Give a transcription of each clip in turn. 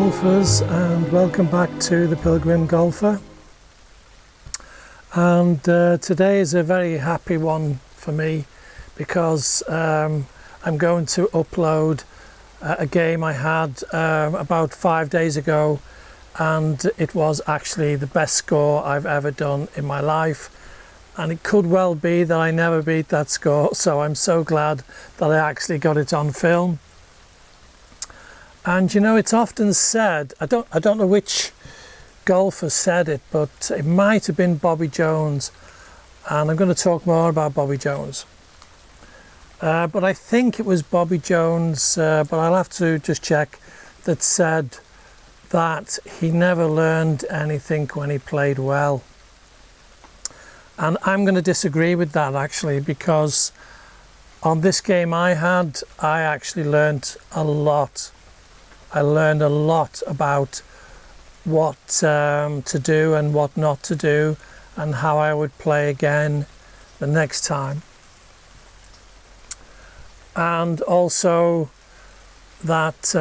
golfers, and welcome back to the Pilgrim Golfer. And today is a very happy one for me because I'm going to upload a game I had about 5 days ago, and it was actually the best score I've ever done in my life, and it could well be that I never beat that score, so I'm so glad that I actually got it on film. And you know, it's often said, I don't know which golfer said it, but it might have been Bobby Jones, and I'm going to talk more about Bobby Jones. But I think it was Bobby Jones, but I'll have to just check, that said that he never learned anything when he played well. And I'm going to disagree with that actually, because on this game I actually learned a lot. I learned a lot about what to do and what not to do, and how I would play again the next time. And also that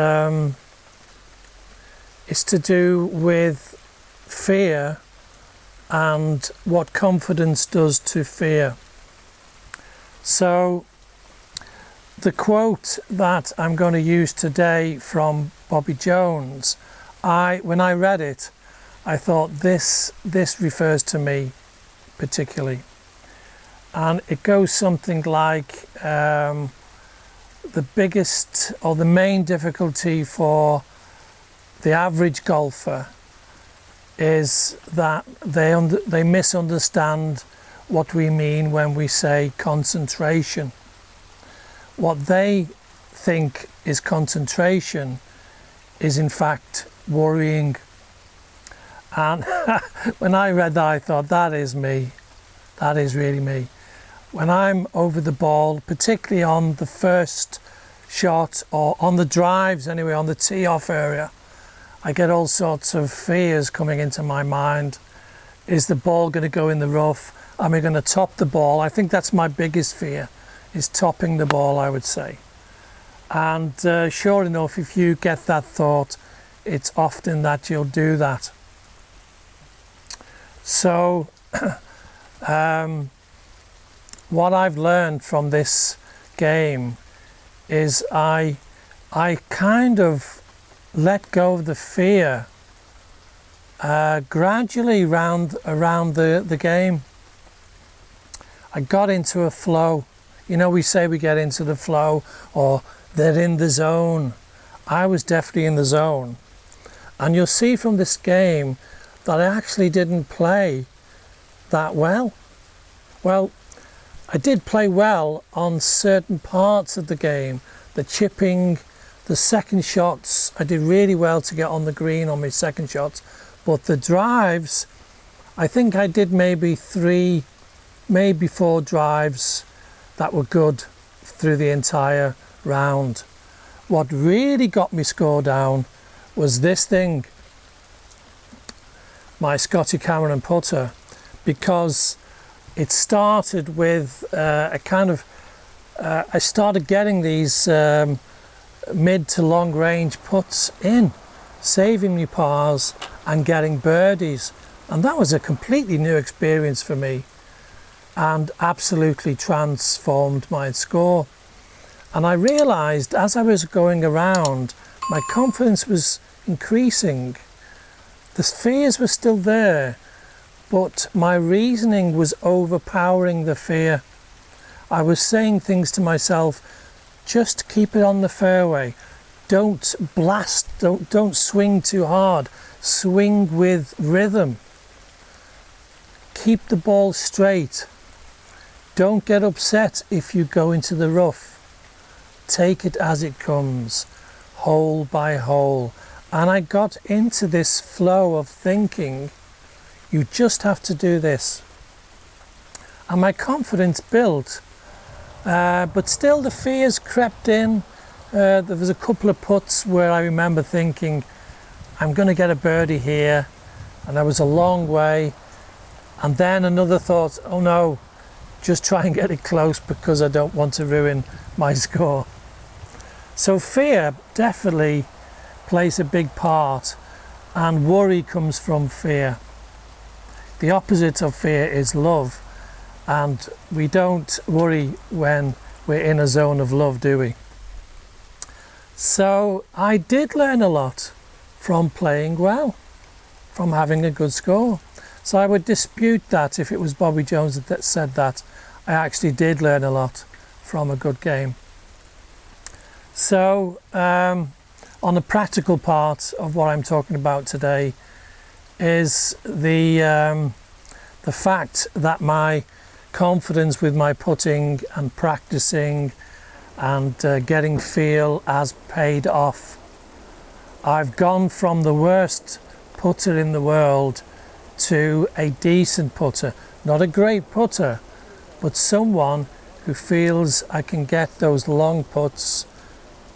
is to do with fear and what confidence does to fear. So the quote that I'm going to use today from Bobby Jones, when I read it, I thought this refers to me particularly. And it goes something like, the biggest or the main difficulty for the average golfer is that they misunderstand what we mean when we say concentration. What they think is concentration is in fact worrying. And when I read that, I thought, that is me. That is really me. When I'm over the ball, particularly on the first shot or on the drives anyway, on the tee-off area, I get all sorts of fears coming into my mind. Is the ball going to go in the rough? Am I going to top the ball? I think that's my biggest fear, is topping the ball, I would say. And sure enough, if you get that thought, it's often that you'll do that. So what I've learned from this game is I kind of let go of the fear gradually around the game. I got into a flow. You know, we say we get into the flow, or they're in the zone. I was definitely in the zone. And you'll see from this game that I actually didn't play that well. Well, I did play well on certain parts of the game. The chipping, the second shots, I did really well to get on the green on my second shots. But the drives, I think I did maybe 3, maybe 4 drives that were good through the entire round. What really got me score down was this thing, my Scotty Cameron putter, because it started with a kind of, I started getting these mid to long range putts in, saving me pars and getting birdies. And that was a completely new experience for me, and absolutely transformed my score. And I realized as I was going around, my confidence was increasing. The fears were still there, but my reasoning was overpowering the fear. I was saying things to myself, just keep it on the fairway. Don't blast, don't swing too hard. Swing with rhythm. Keep the ball straight. Don't get upset if you go into the rough. Take it as it comes, hole by hole. And I got into this flow of thinking, you just have to do this. And my confidence built, but still the fears crept in. There was a couple of putts where I remember thinking, I'm going to get a birdie here, and I was a long way. And then another thought, oh no, just try and get it close because I don't want to ruin my score. So fear definitely plays a big part, and worry comes from fear. The opposite of fear is love, and we don't worry when we're in a zone of love, do we? So I did learn a lot from playing well, from having a good score. So I would dispute that if it was Bobby Jones that said that. I actually did learn a lot from a good game. So on the practical part of what I'm talking about today is the fact that my confidence with my putting and practicing and getting feel has paid off. I've gone from the worst putter in the world to a decent putter, not a great putter, but someone who feels I can get those long putts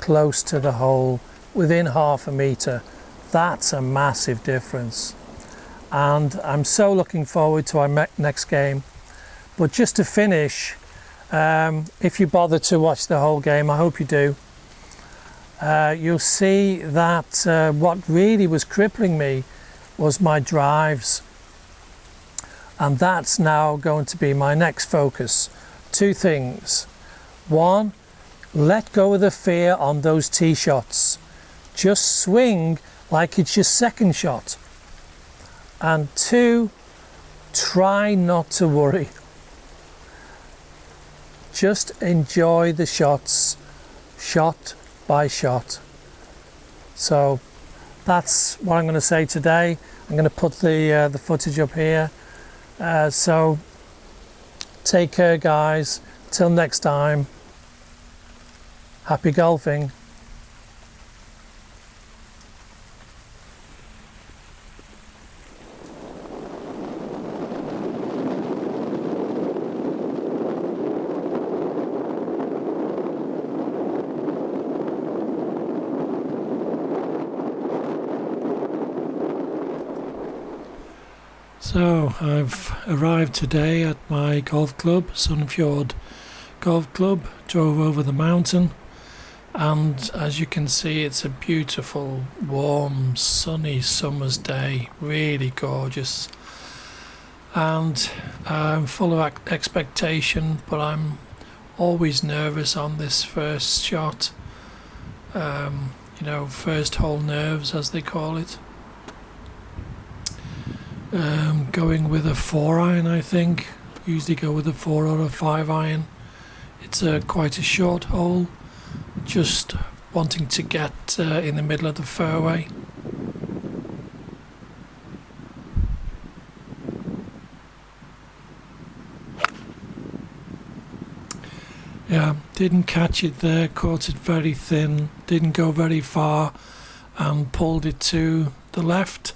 close to the hole within half a metre. That's a massive difference, and I'm so looking forward to our next game. But just to finish, if you bother to watch the whole game, I hope you do, you'll see that what really was crippling me was my drives, and that's now going to be my next focus. Two things. One, let go of the fear on those tee shots. Just swing like it's your second shot. And two, try not to worry. Just enjoy the shots, shot by shot. So that's what I'm going to say today. I'm going to put the footage up here. So take care, guys. Till next time. Happy golfing. So I've arrived today at my golf club, Sunfjord Golf Club. Drove over the mountain, and as you can see, it's a beautiful, warm, sunny summer's day, really gorgeous. And I'm full of expectation, but I'm always nervous on this first shot. You know, first hole nerves, as they call it. Going with a 4-iron, I think. Usually go with a 4 or a 5-iron. It's quite a short hole, just wanting to get in the middle of the fairway. Yeah, didn't catch it there, caught it very thin, didn't go very far, and pulled it to the left.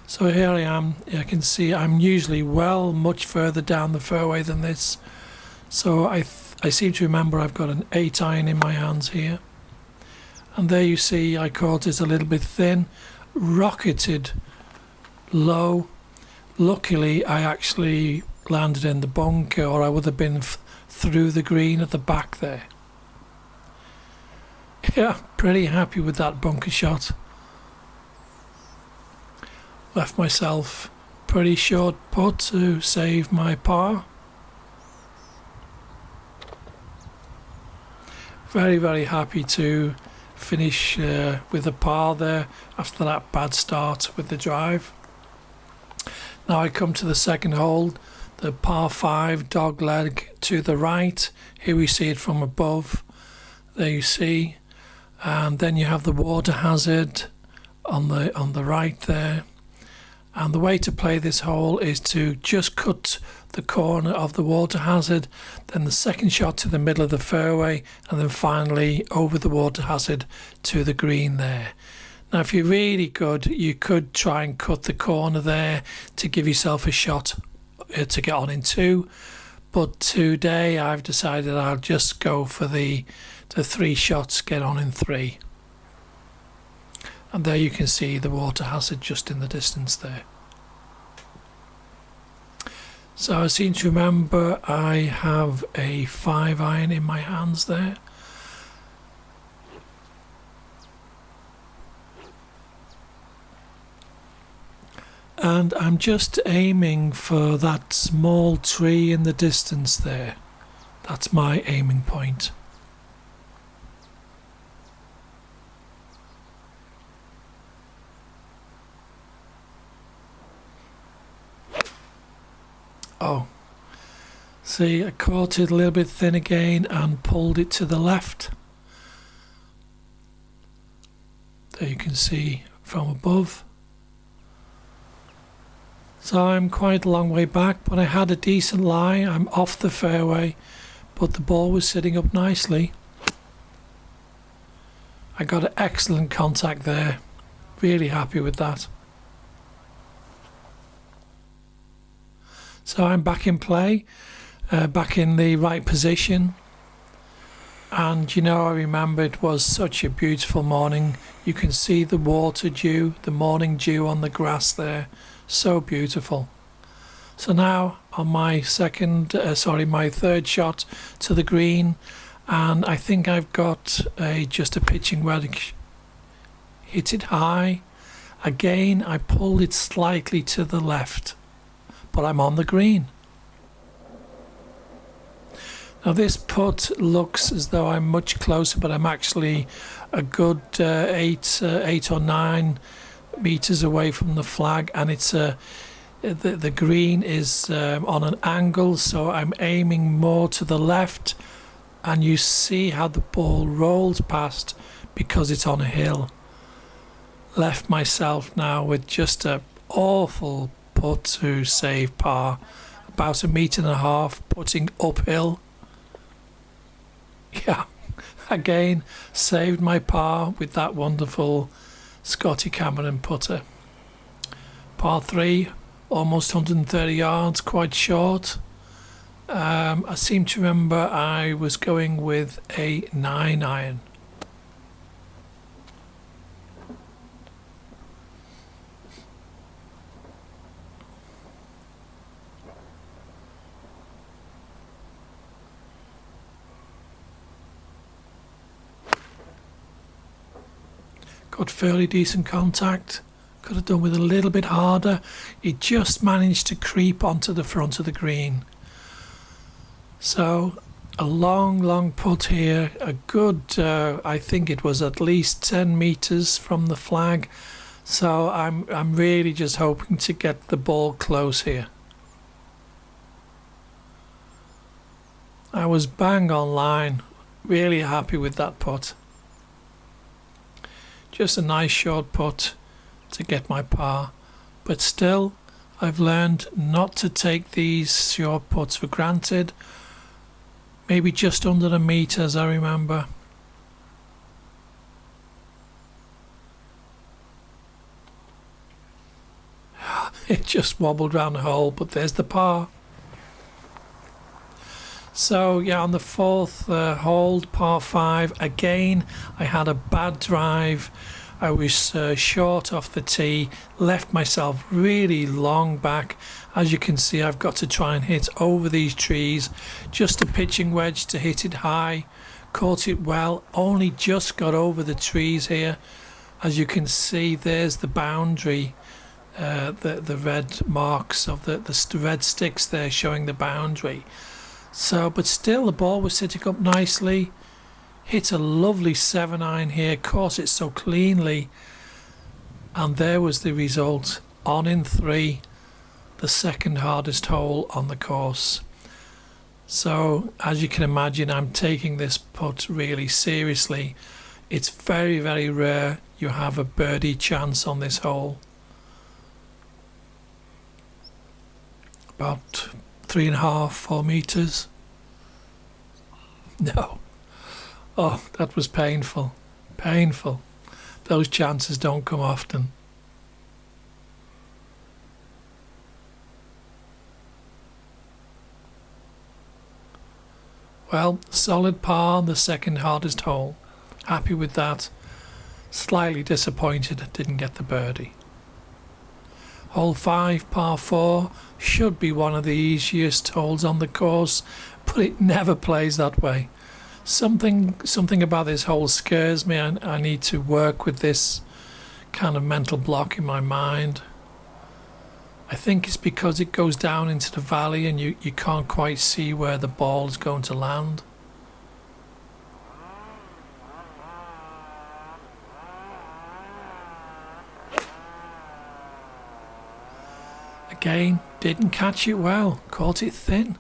So here I am. I can see I'm usually much further down the fairway than this. So I seem to remember I've got an 8-iron in my hands here. And there you see I caught it a little bit thin, rocketed low. Luckily I actually landed in the bunker, or I would have been through the green at the back there. Yeah, pretty happy with that bunker shot. Left myself pretty short putt to save my par. Very, very happy to finish with a par there after that bad start with the drive. Now I come to the second hole, the par 5 dog leg to the right. Here we see it from above. There you see, and then you have the water hazard on the right there. And the way to play this hole is to just cut the corner of the water hazard, then the second shot to the middle of the fairway, and then finally over the water hazard to the green there. Now if you're really good, you could try and cut the corner there to give yourself a shot to get on in 2. But today I've decided I'll just go for the 3 shots, get on in 3. And there you can see the water hazard just in the distance there. So I seem to remember I have a 5-iron in my hands there. And I'm just aiming for that small tree in the distance there. That's my aiming point. Oh, see, I caught it a little bit thin again and pulled it to the left. There you can see from above. So I'm quite a long way back, but I had a decent lie. I'm off the fairway, but the ball was sitting up nicely. I got an excellent contact there. Really happy with that. So I'm back in play, back in the right position. And you know, I remember it was such a beautiful morning. You can see the water dew, the morning dew on the grass there. So beautiful. So now on my my third shot to the green, and I think I've got just a pitching wedge. Hit it high. Again, I pulled it slightly to the left, but I'm on the green. Now this putt looks as though I'm much closer, but I'm actually a good 8 or 9 meters away from the flag, and it's the green is on an angle, so I'm aiming more to the left, and you see how the ball rolls past because it's on a hill. Left myself now with just a awful putt to save par, about 1.5 meters, putting uphill. Yeah, again saved my par with that wonderful Scotty Cameron putter. Par 3, almost 130 yards, quite short. I seem to remember I was going with a 9-iron. Got fairly decent contact. Could have done with a little bit harder. It just managed to creep onto the front of the green. So a long putt here. A good, I think it was at least 10 meters from the flag. So I'm really just hoping to get the ball close here. I was bang on line. Really happy with that putt. Just a nice short putt to get my par, but still I've learned not to take these short putts for granted. Maybe just under 1 meter, as I remember. It just wobbled round the hole, but there's the par. So yeah, on the fourth hole, par 5, again I had a bad drive. I was short off the tee, left myself really long back. As you can see, I've got to try and hit over these trees. Just a pitching wedge to hit it high. Caught it well, only just got over the trees here. As you can see, there's the boundary, the red marks of the red sticks there showing the boundary. So, but still the ball was sitting up nicely. Hit a lovely 7-iron here, caught it so cleanly. And there was the result, on in 3, the second hardest hole on the course. So, as you can imagine, I'm taking this putt really seriously. It's very, very rare you have a birdie chance on this hole. About 3.5, 4 meters. No. Oh, that was painful. Painful. Those chances don't come often. Well, solid par on the second hardest hole. Happy with that. Slightly disappointed I didn't get the birdie. Hole 5, par 4, should be one of the easiest holes on the course, but it never plays that way. Something about this hole scares me, and I need to work with this kind of mental block in my mind. I think it's because it goes down into the valley and you can't quite see where the ball is going to land. Again, didn't catch it well, caught it thin.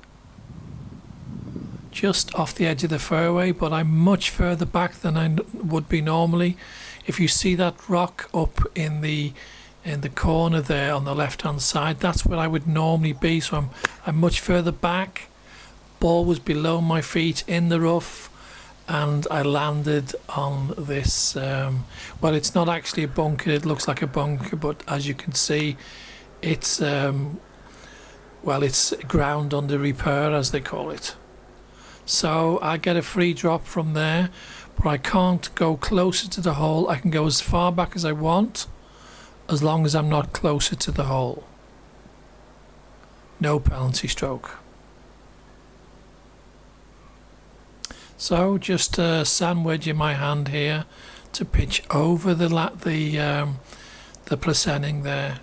Just off the edge of the fairway, but I'm much further back than I would be normally. If you see that rock up in the corner there on the left hand side, that's where I would normally be, so I'm much further back. Ball was below my feet in the rough, and I landed on this well, it's not actually a bunker, it looks like a bunker, but as you can see, it's well, it's ground under repair, as they call it. So I get a free drop from there, but I can't go closer to the hole. I can go as far back as I want, as long as I'm not closer to the hole. No penalty stroke. So just a sand wedge in my hand here to pitch over the presenning there.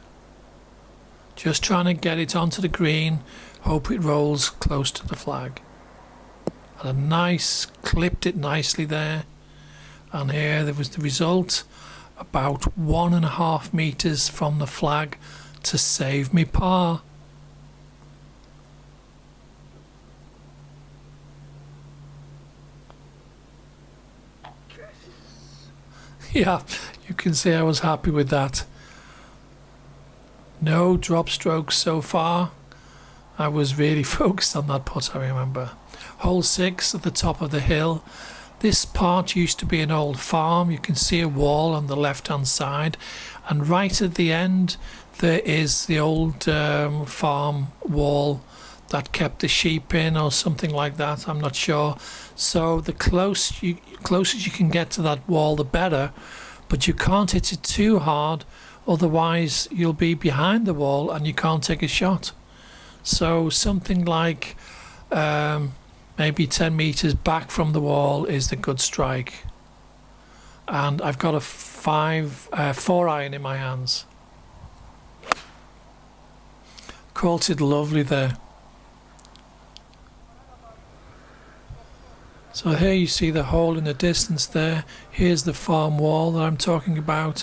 Just trying to get it onto the green, hope it rolls close to the flag. And a nice, clipped it nicely there. And here there was the result, about 1.5 meters from the flag to save me par. Yeah, you can see I was happy with that. No drop strokes so far. I was really focused on that putt, I remember. Hole 6 at the top of the hill. This part used to be an old farm. You can see a wall on the left hand side, and right at the end there is the old farm wall that kept the sheep in, or something like that, I'm not sure. So the closest you can get to that wall, the better, but you can't hit it too hard, otherwise you'll be behind the wall and you can't take a shot. So something like maybe 10 meters back from the wall is the good strike. And I've got a 4-iron in my hands. Caught it lovely there. So here you see the hole in the distance there. Here's the farm wall that I'm talking about.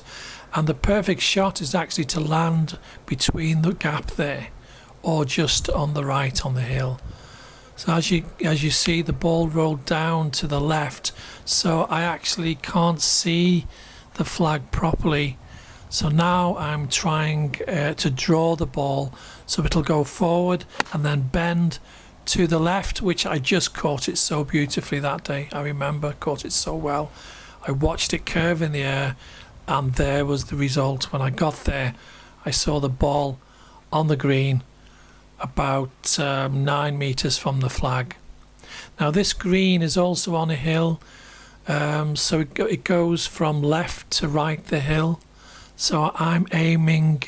And the perfect shot is actually to land between the gap there, or just on the right on the hill. So as you see, the ball rolled down to the left, so I actually can't see the flag properly. So now I'm trying to draw the ball so it'll go forward and then bend to the left, which I just caught it so beautifully that day. I remember, caught it so well. I watched it curve in the air, and there was the result. When I got there, I saw the ball on the green about 9 meters from the flag. Now this green is also on a hill, so it goes from left to right the hill. So I'm aiming,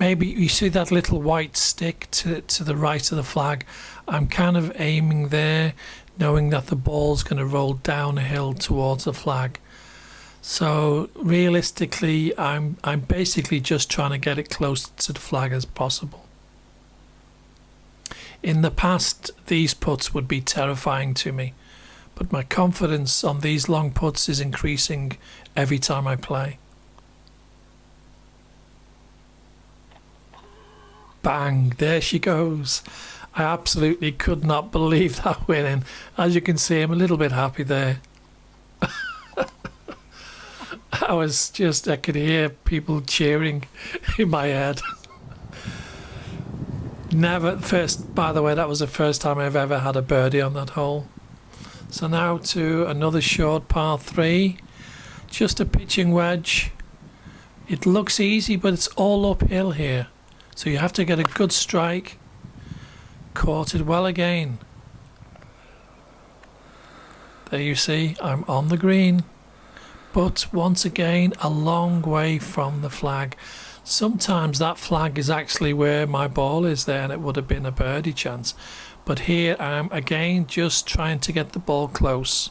maybe you see that little white stick to the right of the flag. I'm kind of aiming there, knowing that the ball's going to roll down a hill towards the flag. So realistically, I'm basically just trying to get it close to the flag as possible. In the past, these putts would be terrifying to me, but my confidence on these long putts is increasing every time I play. Bang, there she goes. I absolutely could not believe that winning. As you can see, I'm a little bit happy there. I could hear people cheering in my head. By the way, that was the first time I've ever had a birdie on that hole. So now to another short par 3, just a pitching wedge. It looks easy, but it's all uphill here. So you have to get a good strike. Caught it well again. There you see, I'm on the green. But once again, a long way from the flag. Sometimes that flag is actually where my ball is there, and it would have been a birdie chance. But here I'm again just trying to get the ball close.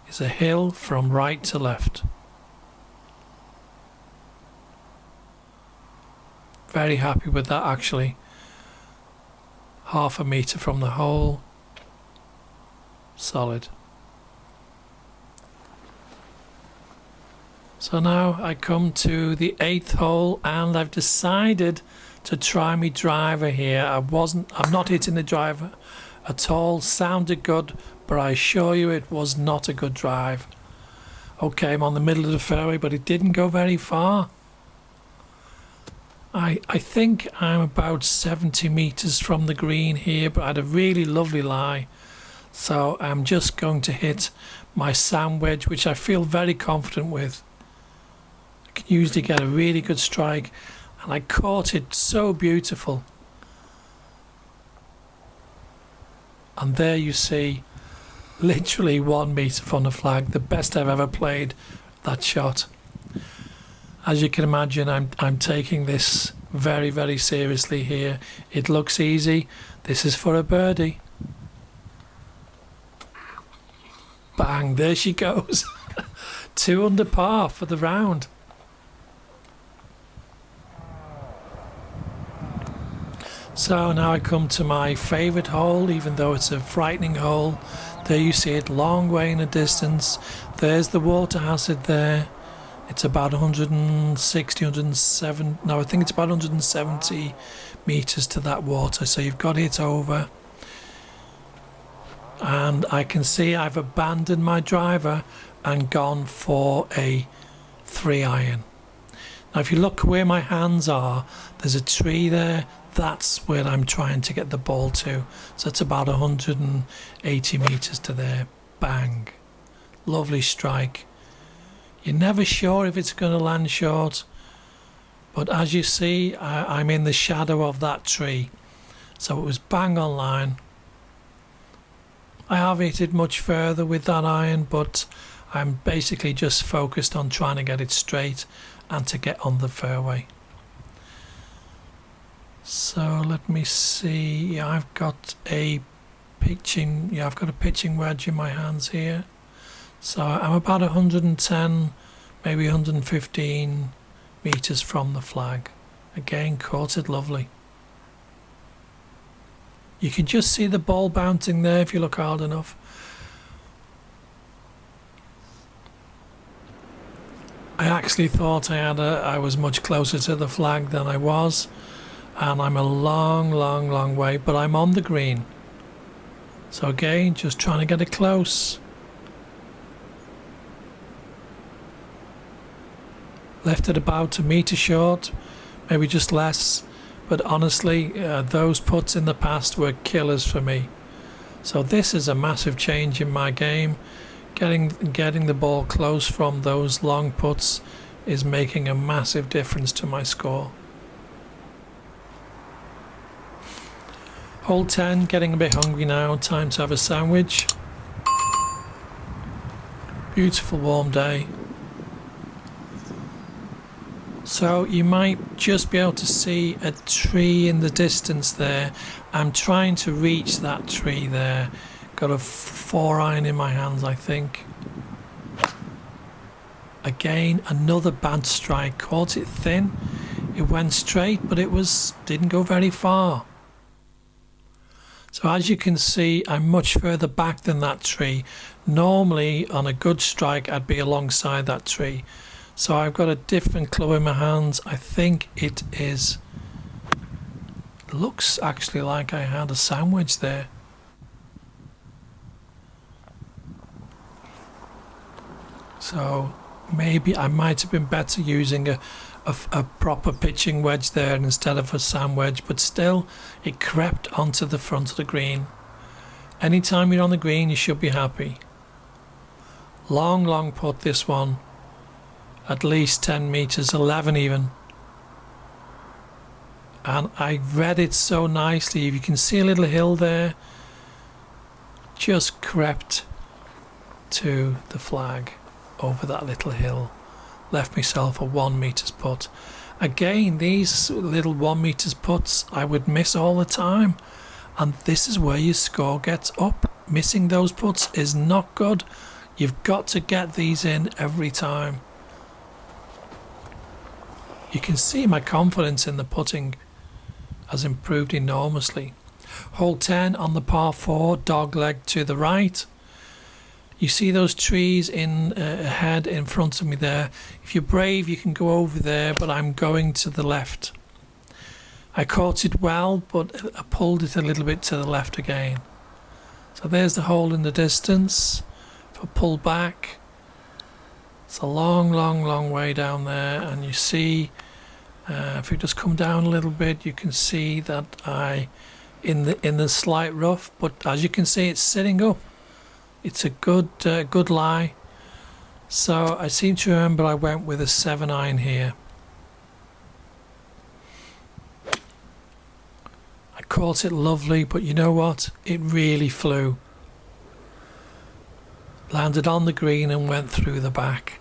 It's a hill from right to left. Very happy with that actually. Half a metre from the hole. Solid. So now I come to the 8th hole and I've decided to try my driver here. I'm not hitting the driver at all. Sounded good, but I assure you it was not a good drive. Okay, I'm on the middle of the fairway, but it didn't go very far. I think I'm about 70 metres from the green here, but I had a really lovely lie. So I'm just going to hit my sand wedge, which I feel very confident with. I can usually get a really good strike, and I caught it so beautiful. And there you see, literally 1 metre from the flag, the best I've ever played that shot. As you can imagine, I'm taking this very, very seriously here. It looks easy. This is for a birdie. Bang, there she goes. 2 under par for the round. So now I come to my favourite hole, even though it's a frightening hole. There you see it, long way in the distance. There's the water hazard there. It's about 160, 107, no, I think it's about 170 metres to that water. So you've got it over. And I can see I've abandoned my driver and gone for a 3-iron. Now if you look where my hands are, there's a tree there. That's where I'm trying to get the ball to. So it's about 180 metres to there. Bang. Lovely strike. You're never sure if it's going to land short. But as you see, I'm in the shadow of that tree. So it was bang on line. I have hit it much further with that iron, but I'm basically just focused on trying to get it straight and to get on the fairway. So let me see. Yeah, I've got a pitching wedge in my hands here. So I'm about 110, maybe 115 metres from the flag. Again, caught it lovely. You can just see the ball bouncing there if you look hard enough. I actually thought I was much closer to the flag than I was. And I'm a long way, but I'm on the green. So again, just trying to get it close. Left it about a metre short, maybe just less. But honestly, those putts in the past were killers for me. So this is a massive change in my game. Getting the ball close from those long putts is making a massive difference to my score. Hole 10, getting a bit hungry now, time to have a sandwich. Beautiful warm day. So you might just be able to see a tree in the distance there. I'm trying to reach that tree there. Got a 4-iron in my hands, I think. Again, another bad strike. Caught it thin. It went straight, but didn't go very far. So as you can see, I'm much further back than that tree. Normally, on a good strike, I'd be alongside that tree. So I've got a different club in my hands. I think it looks actually like I had a sandwich there. So maybe I might have been better using a proper pitching wedge there instead of a sand wedge, but still it crept onto the front of the green. Anytime you're on the green, you should be happy. Long putt, this one. At least 10 metres, 11 even. And I read it so nicely. If you can see a little hill there, just crept to the flag over that little hill. Left myself a 1 metres putt. Again, these little 1 metres putts I would miss all the time. And this is where your score gets up. Missing those putts is not good. You've got to get these in every time. You can see my confidence in the putting has improved enormously. Hole 10 on the par 4, dog leg to the right. You see those trees ahead in front of me there. If you're brave, you can go over there, but I'm going to the left. I caught it well, but I pulled it a little bit to the left again. So there's the hole in the distance. If I pull back, it's a long way down there, and you see, if you just come down a little bit, you can see that in the slight rough, but as you can see, it's sitting up. It's a good lie. So I seem to remember I went with a 7-iron here. I caught it lovely, but you know what? It really flew. Landed on the green and went through the back.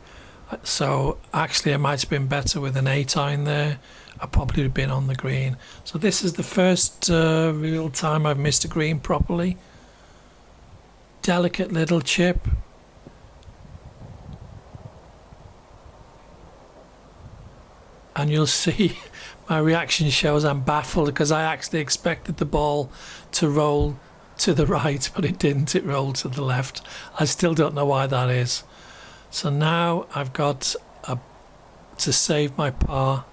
So actually I might have been better with an 8-iron there. I probably would have been on the green. So this is the first real time I've missed a green properly. Delicate little chip. And you'll see my reaction shows I'm baffled because I actually expected the ball to roll to the right, but it didn't. It rolled to the left. I still don't know why that is. So now I've got to save my par.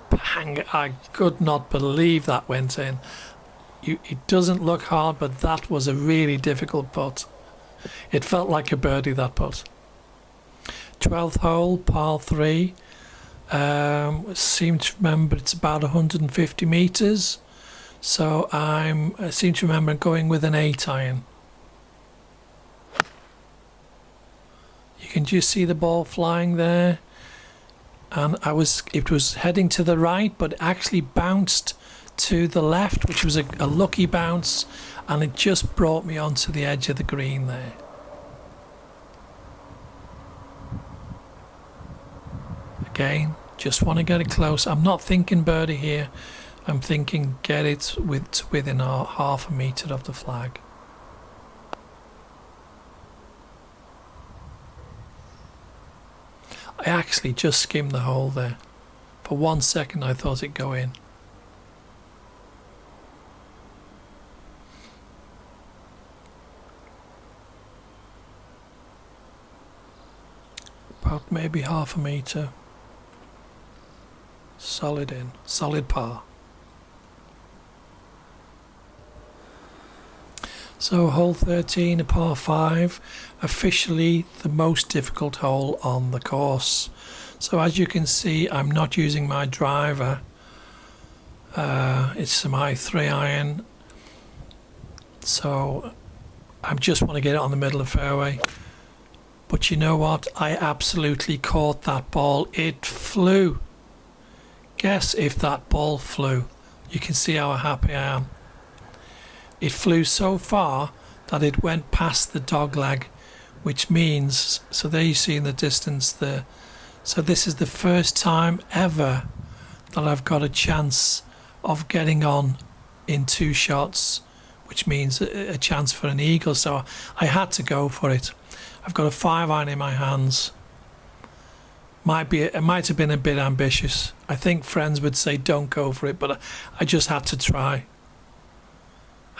Bang! I could not believe that went in. It doesn't look hard, but that was a really difficult putt. It felt like a birdie, that putt. 12th hole, par 3. Seem to remember it's about 150 metres. So I seem to remember going with an 8-iron. You can just see the ball flying there, and it was heading to the right, but actually bounced to the left, which was a lucky bounce, and it just brought me onto the edge of the green there. Again, just want to get it close. I'm not thinking birdie here. I'm thinking get it within half a metre of the flag. I actually just skimmed the hole there. For 1 second I thought it'd go in. About maybe half a metre. Solid in, solid par. So hole 13, a par 5, officially the most difficult hole on the course. So as you can see, I'm not using my driver. It's my 3-iron. So I just want to get it on the middle of the fairway. But you know what? I absolutely caught that ball. It flew. Guess if that ball flew. You can see how happy I am. It flew so far that it went past the dog leg, which means, so there you see in the distance there. So this is the first time ever that I've got a chance of getting on in 2 shots, which means a chance for an eagle. So I had to go for it. I've got a 5-iron in my hands. It might have been a bit ambitious. I think friends would say don't go for it, but I just had to try.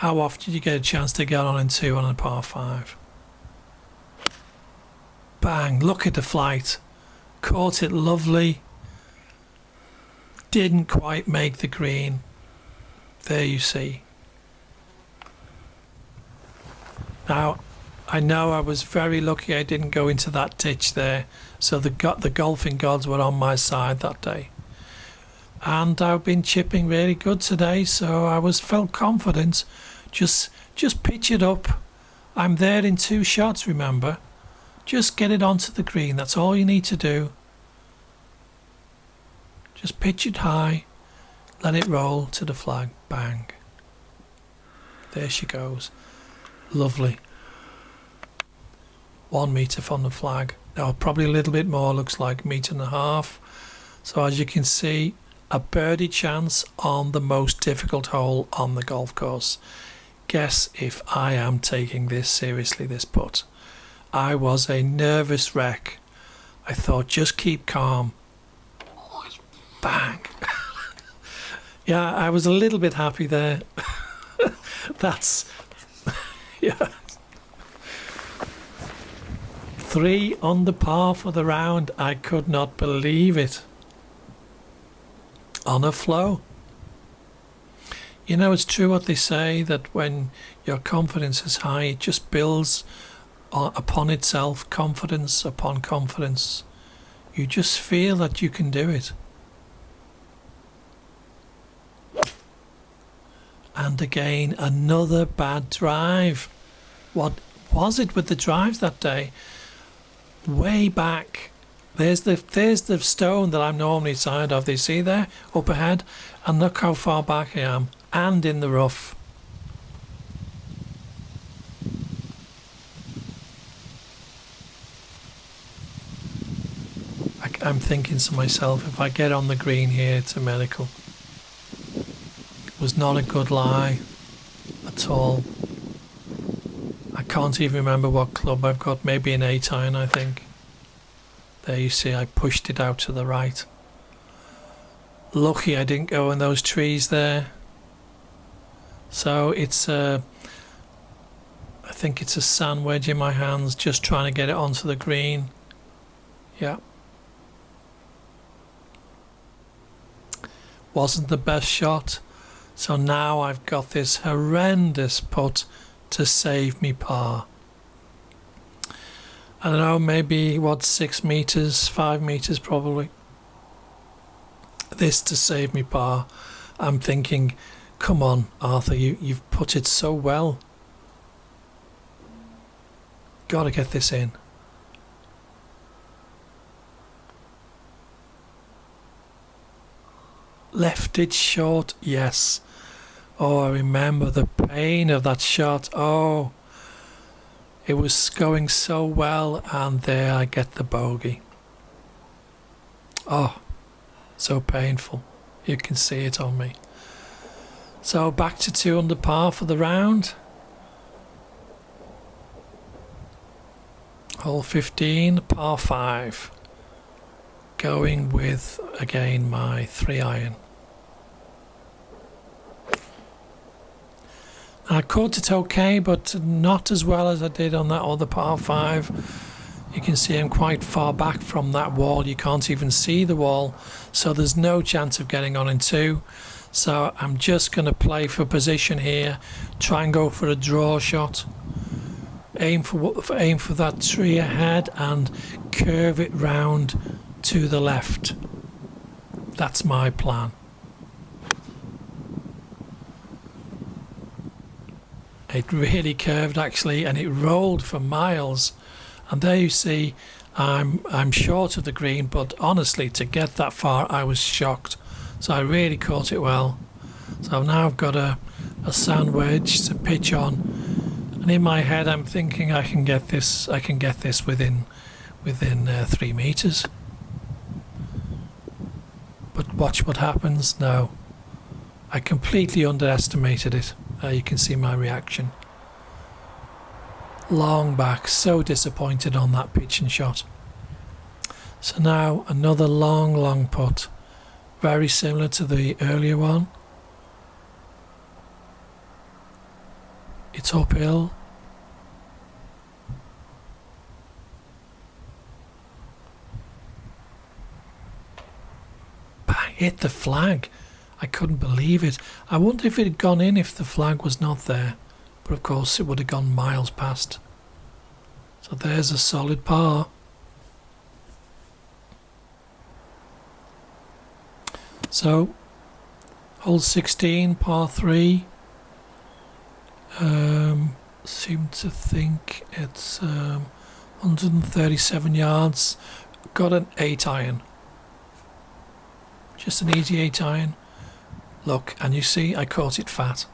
How often do you get a chance to get on in 2 on a par 5? Bang, look at the flight. Caught it lovely. Didn't quite make the green. There you see. Now, I know I was very lucky I didn't go into that ditch there. So the golfing gods were on my side that day. And I've been chipping really good today, so I felt confident. Just pitch it up. I'm there in 2 shots, remember. Just get it onto the green. That's all you need to do. Just pitch it high. Let it roll to the flag. Bang. There she goes. Lovely. 1 metre from the flag. Now probably a little bit more. Looks like 1.5 meters. So as you can see, a birdie chance on the most difficult hole on the golf course. Guess if I am taking this seriously, this putt. I was a nervous wreck. I thought just keep calm. bang. Yeah, I was a little bit happy there. That's, yeah. 3 on the par for the round. I could not believe it. On a flow. You know, it's true what they say, that when your confidence is high, it just builds upon itself, confidence upon confidence. You just feel that you can do it. And again, another bad drive. What was it with the drives that day? Way back, there's the stone that I'm normally side of. They see there up ahead, and look how far back I am, and in the rough. I'm thinking to myself, if I get on the green here, it's a miracle. It was not a good lie at all. I can't even remember what club I've got, maybe an 8-iron, I think. There you see, I pushed it out to the right. Lucky I didn't go in those trees there. So it's I think it's a sand wedge in my hands, just trying to get it onto the green. Yeah. Wasn't the best shot. So now I've got this horrendous putt to save me par. I don't know, maybe 6 meters, 5 meters probably. This to save me par. I'm thinking, come on, Arthur, you've put it so well. Gotta get this in. Left it short, yes. Oh, I remember the pain of that shot. Oh, it was going so well, and there I get the bogey. Oh, so painful. You can see it on me. So back to 2 under par for the round. Hole 15, par 5. Going with, again, my 3-iron. I caught it okay, but not as well as I did on that other par 5. You can see I'm quite far back from that wall. You can't even see the wall, so there's no chance of getting on in 2. So I'm just going to play for position here, try and go for a draw shot, aim for that tree ahead and curve it round to the left. That's my plan. It really curved actually, and it rolled for miles. And there you see, I'm short of the green, but honestly, to get that far, I was shocked. So I really caught it well. So now I've got a sand wedge to pitch on, and in my head, I'm thinking I can get this. I can get this within 3 meters. But watch what happens. No, I completely underestimated it. You can see my reaction. Long back, so disappointed on that pitch and shot. So now another long putt, very similar to the earlier one. It's uphill. Bang, hit the flag. I couldn't believe it. I wonder if it had gone in if the flag was not there. But of course it would have gone miles past. So there's a solid par. So, hole 16, par 3. Seem to think it's 137 yards. Got an 8-iron. Just an easy 8-iron. Look, and you see I caught it fat.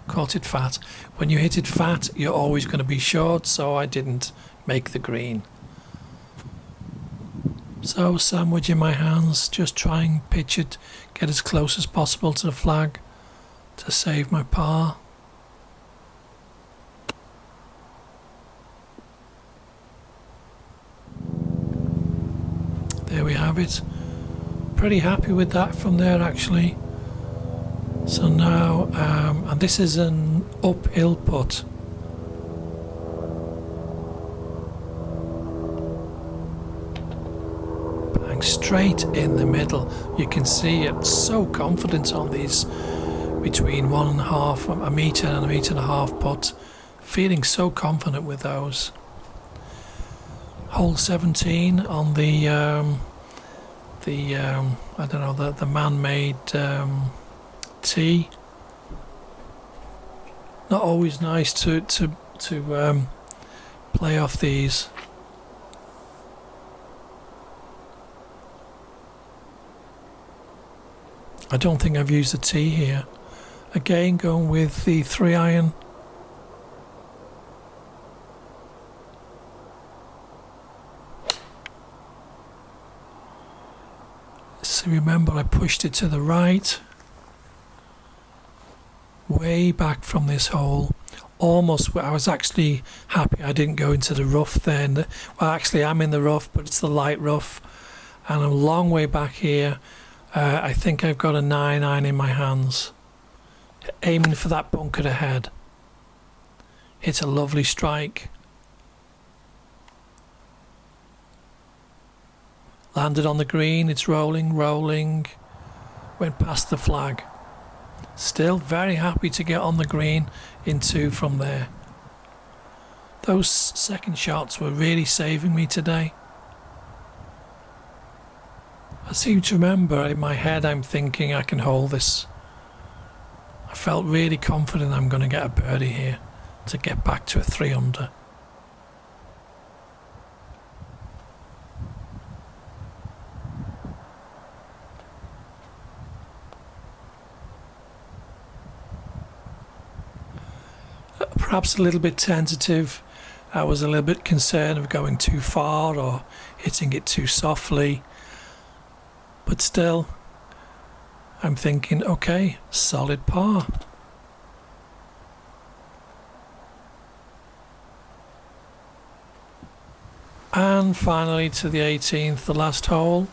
Caught it fat. When you hit it fat, you're always going to be short, so I didn't make the green. So, sandwich in my hands, just try and pitch it, get as close as possible to the flag to save my par. There we have it. pretty happy with that from there actually. So now, and this is an uphill putt. Bang, straight in the middle. You can see I'm so confident on these between 1.5 a metre and 1.5 metre putt. Feeling so confident with those. Hole 17 on the I don't know, the man-made tee. Not always nice to play off these. I don't think I've used a tee here. Again, going with the 3-iron. So remember, I pushed it to the right, way back from this hole. Almost, I was actually happy I didn't go into the rough then. Well, actually, I'm in the rough, but it's the light rough, and I'm a long way back here. I think I've got a 9-iron in my hands, aiming for that bunker ahead. It's a lovely strike. Landed on the green, it's rolling, went past the flag. Still very happy to get on the green in 2 from there. Those second shots were really saving me today. I seem to remember in my head I'm thinking I can hold this. I felt really confident I'm going to get a birdie here to get back to a 3 under. Perhaps a little bit tentative. I was a little bit concerned of going too far or hitting it too softly. But still, I'm thinking, okay, solid par. And finally to the 18th, the last hole.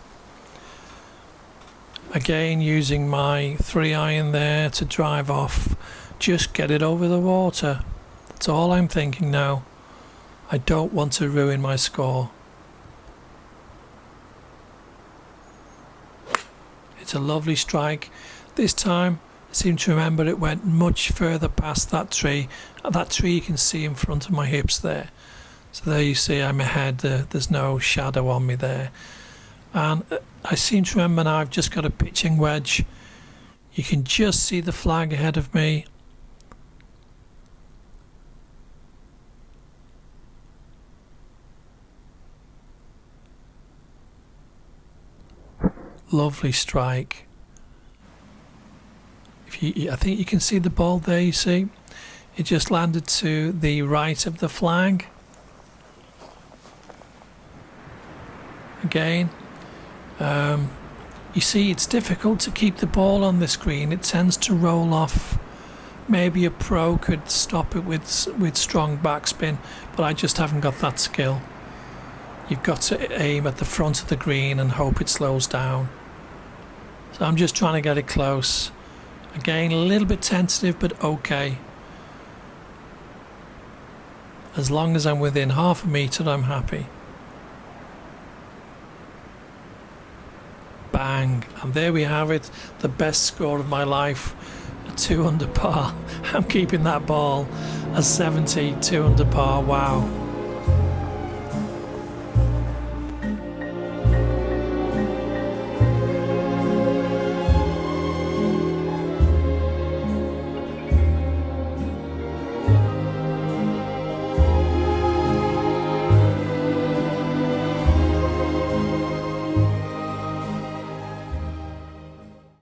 Again, using my 3-iron there to drive off. Just get it over the water. That's all I'm thinking now. I don't want to ruin my score. It's a lovely strike. This time, I seem to remember it went much further past that tree. That tree you can see in front of my hips there. So there you see I'm ahead. There's no shadow on me there. And I seem to remember now I've just got a pitching wedge. You can just see the flag ahead of me. Lovely strike. I think you can see the ball there, you see. It just landed to the right of the flag. Again. You see, it's difficult to keep the ball on this green. It tends to roll off. Maybe a pro could stop it with strong backspin, but I just haven't got that skill. You've got to aim at the front of the green and hope it slows down. So I'm just trying to get it close. Again, a little bit tentative, but okay. As long as I'm within 1/2 metre, I'm happy. Bang, and there we have it, the best score of my life, a 2 under par. I'm keeping that ball, a 70, 2 under par. Wow.